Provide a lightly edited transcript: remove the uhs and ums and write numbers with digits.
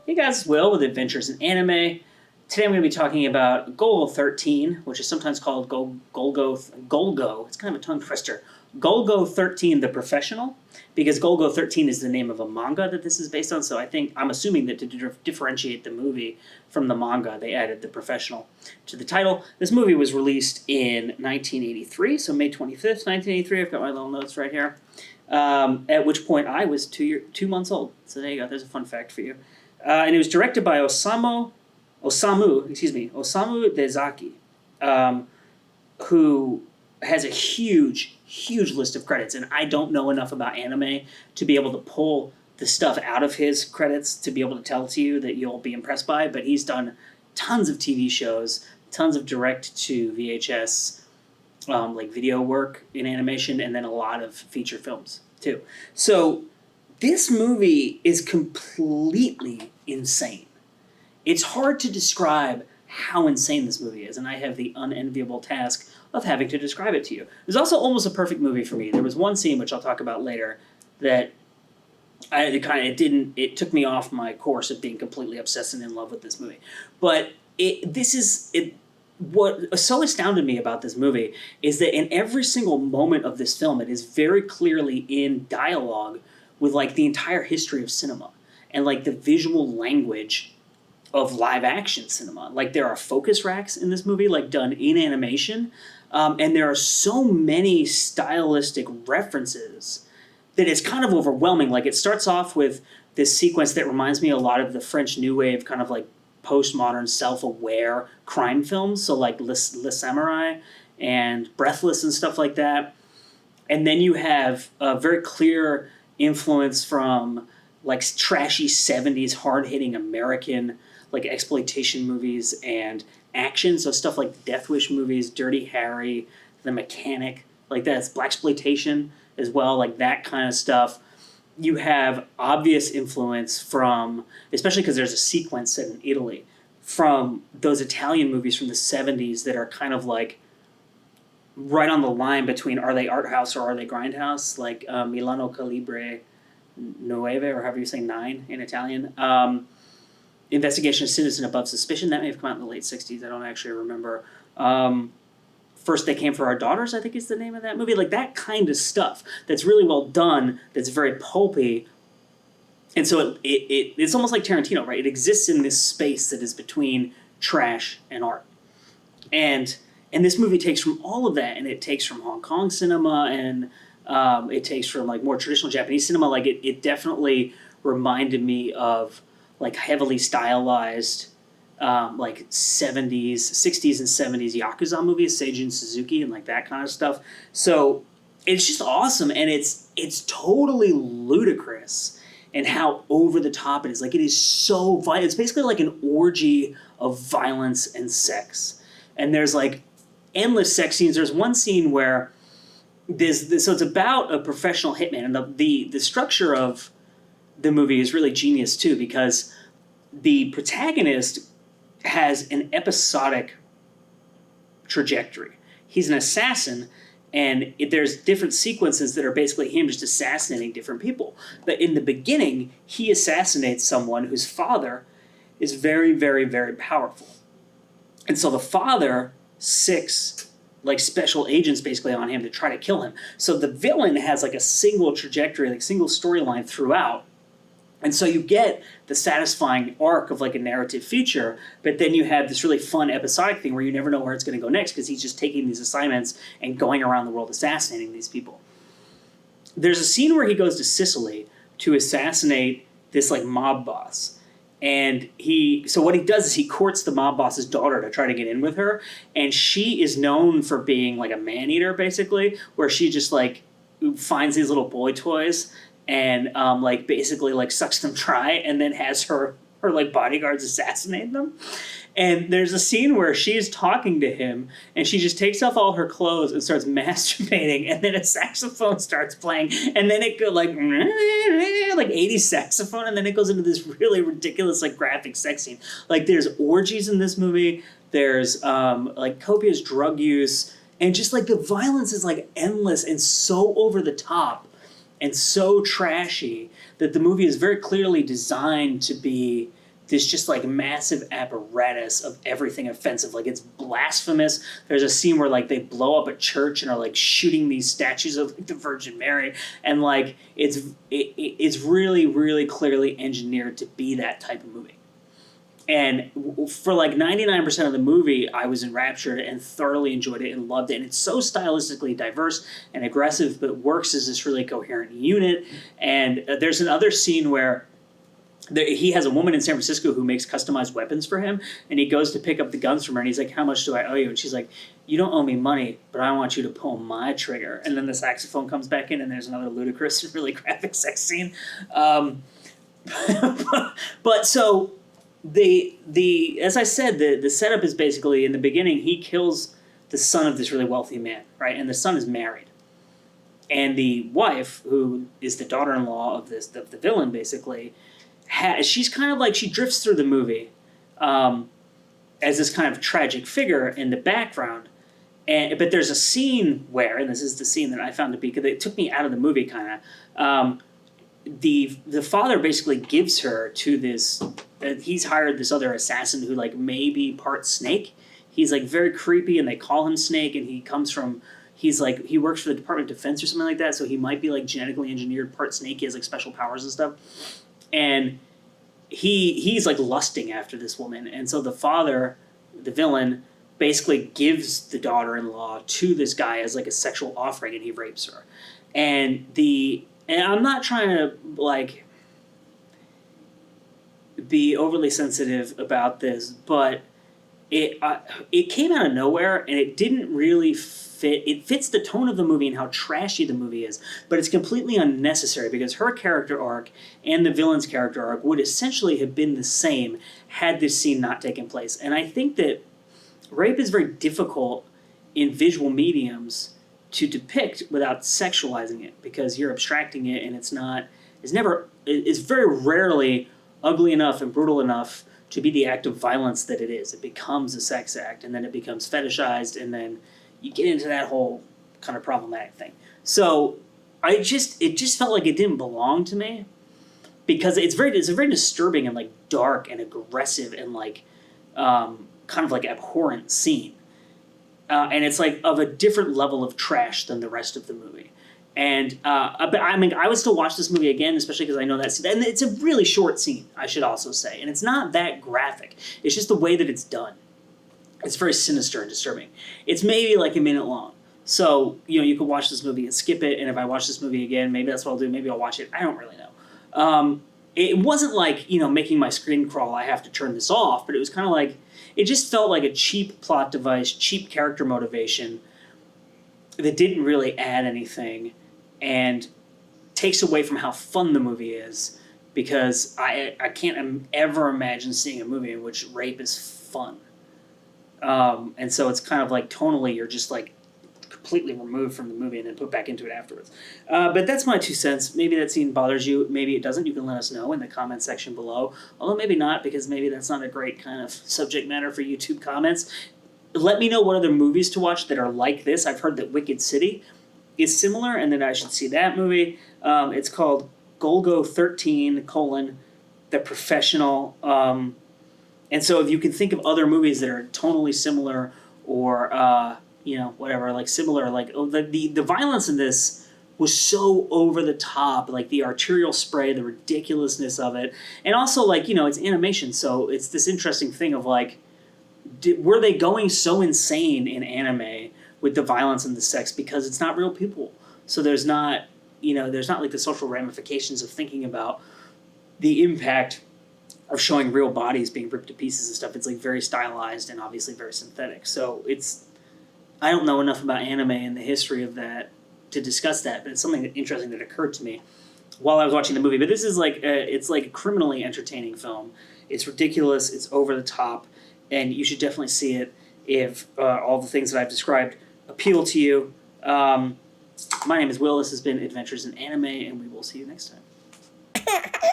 Hey guys, it's Will with Adventures in Anime. Today I'm going to be talking about Golgo 13, which is sometimes called Golgo. It's kind of a tongue twister. Golgo 13, the Professional, because Golgo 13 is the name of a manga that this is based on. So I'm assuming that to differentiate the movie from the manga, they added the Professional to the title. This movie was released in 1983, so May 25th, 1983. I've got my little notes right here. At which point I was 2 months old. So there you go. There's a fun fact for you. And it was directed by Osamu Dezaki, who has a huge list of credits. And I don't know enough about anime to be able to pull the stuff out of his credits to be able to tell to you that you'll be impressed by. But he's done tons of TV shows, tons of direct-to-VHS like video work in animation, and then a lot of feature films too. So this movie is completely insane. It's hard to describe how insane this movie is, and I have the unenviable task of having to describe it to you. It was also almost a perfect movie for me. There was one scene, which I'll talk about later, that it took me off my course of being completely obsessed and in love with this movie. But what so astounded me about this movie is that in every single moment of this film, it is very clearly in dialogue with like the entire history of cinema and like the visual language of live action cinema. Like there are focus racks in this movie, like done in animation, and there are so many stylistic references that it's kind of overwhelming. Like it starts off with this sequence that reminds me a lot of the French New Wave kind of like postmodern self-aware crime films, so like Le Samurai and Breathless and stuff like that. And then you have a very clear influence from like trashy 70s hard-hitting American like exploitation movies and action, so stuff like Death Wish movies, Dirty Harry, The Mechanic, like that's blaxploitation as well, like that kind of stuff. You have obvious influence from, especially because there's a sequence set in Italy, from those Italian movies from the 70s that are kind of like right on the line between are they art house or are they grindhouse, like Milano Calibre 9, or however you say 9 in Italian. Investigation of Citizen Above Suspicion, that may have come out in the late 60s, I don't actually remember. First They Came for Our Daughters, I think is the name of that movie. Like that kind of stuff that's really well done, that's very pulpy. And so it's almost like Tarantino, right? It exists in this space that is between trash and art. And this movie takes from all of that, and it takes from Hong Kong cinema, and it takes from like more traditional Japanese cinema. Like it definitely reminded me of like heavily stylized like 60s and 70s Yakuza movies, Seijun Suzuki and like that kind of stuff. So it's just awesome, and it's totally ludicrous and how over the top it is. Like it is so violent. It's basically like an orgy of violence and sex. And there's like endless sex scenes. There's one scene where so it's about a professional hitman, and the structure of the movie is really genius too, because the protagonist has an episodic trajectory. He's an assassin, and there's different sequences that are basically him just assassinating different people. But in the beginning, he assassinates someone whose father is very, very, very powerful. And so the father six like special agents basically on him to try to kill him. So the villain has like a single trajectory, like single storyline throughout. And so you get the satisfying arc of like a narrative feature, but then you have this really fun episodic thing where you never know where it's going to go next, because he's just taking these assignments and going around the world assassinating these people. There's a scene where he goes to Sicily to assassinate this like mob boss. And so what he does is he courts the mob boss's daughter to try to get in with her. And she is known for being like a man-eater, basically, where she just like finds these little boy toys and like basically like sucks them dry and then has her like bodyguards assassinate them. And there's a scene where she's talking to him and she just takes off all her clothes and starts masturbating, and then a saxophone starts playing, and then it goes like 80s saxophone, and then it goes into this really ridiculous like graphic sex scene. Like there's orgies in this movie, there's like copious drug use, and just like the violence is like endless and so over the top and so trashy that the movie is very clearly designed to be this just like massive apparatus of everything offensive. Like it's blasphemous. There's a scene where like they blow up a church and are like shooting these statues of like the Virgin Mary, and like it's really, really clearly engineered to be that type of movie. And for like 99% of the movie, I was enraptured and thoroughly enjoyed it and loved it. And it's so stylistically diverse and aggressive, but works as this really coherent unit. And there's another scene where he has a woman in San Francisco who makes customized weapons for him, and he goes to pick up the guns from her, and he's like, how much do I owe you? And she's like, you don't owe me money, but I want you to pull my trigger. And then the saxophone comes back in, and there's another ludicrous, really graphic sex scene. But so... as I said, the setup is basically, in the beginning, he kills the son of this really wealthy man, right? And the son is married. And the wife, who is the daughter-in-law of the villain, basically, she's kind of like, she drifts through the movie as this kind of tragic figure in the background. But there's a scene where, and this is the scene that I found to be, because it took me out of the movie kind of, the father basically gives her to this... he's hired this other assassin who like may be part snake. He's like very creepy, and they call him Snake, and he works for the Department of Defense or something like that, so he might be like genetically engineered part snake. He has like special powers and stuff. And he's like lusting after this woman, and so the father, the villain, basically gives the daughter-in-law to this guy as like a sexual offering, and he rapes her. And I'm not trying to like be overly sensitive about this, but it came out of nowhere, and it didn't really fit. It fits the tone of the movie and how trashy the movie is, but it's completely unnecessary because her character arc and the villain's character arc would essentially have been the same had this scene not taken place. And I think that rape is very difficult in visual mediums to depict without sexualizing it, because you're abstracting it, and it's very rarely ugly enough and brutal enough to be the act of violence that it is. It becomes a sex act, and then it becomes fetishized, and then you get into that whole kind of problematic thing. So it just felt like it didn't belong to me, because it's a very disturbing and like dark and aggressive and like kind of like abhorrent scene. And it's like of a different level of trash than the rest of the movie. And but I mean, I would still watch this movie again, especially because I know that scene. And it's a really short scene, I should also say. And it's not that graphic. It's just the way that it's done. It's very sinister and disturbing. It's maybe like a minute long. So, you could watch this movie and skip it. And if I watch this movie again, maybe that's what I'll do. Maybe I'll watch it. I don't really know. It wasn't like, making my screen crawl, I have to turn this off. But it was kind of like, it just felt like a cheap plot device, cheap character motivation that didn't really add anything and takes away from how fun the movie is, because I can't ever imagine seeing a movie in which rape is fun. And so it's kind of like tonally you're just like completely removed from the movie and then put back into it afterwards. But that's my 2 cents. Maybe that scene bothers you. Maybe it doesn't. You can let us know in the comment section below. Although maybe not, because maybe that's not a great kind of subject matter for YouTube comments. Let me know what other movies to watch that are like this. I've heard that Wicked City is similar, and that I should see that movie. It's called Golgo 13, The Professional. And so if you can think of other movies that are tonally similar or, whatever, like similar, like the violence in this was so over the top, like the arterial spray, the ridiculousness of it. And also, like, it's animation, so it's this interesting thing of like, were they going so insane in anime with the violence and the sex because it's not real people? So there's not like the social ramifications of thinking about the impact of showing real bodies being ripped to pieces and stuff. It's like very stylized and obviously very synthetic. So I don't know enough about anime and the history of that to discuss that, but it's something interesting that occurred to me while I was watching the movie. But this is like it's like a criminally entertaining film. It's ridiculous. It's over the top. And you should definitely see it if all the things that I've described appeal to you. My name is Will. This has been Adventures in Anime, and we will see you next time.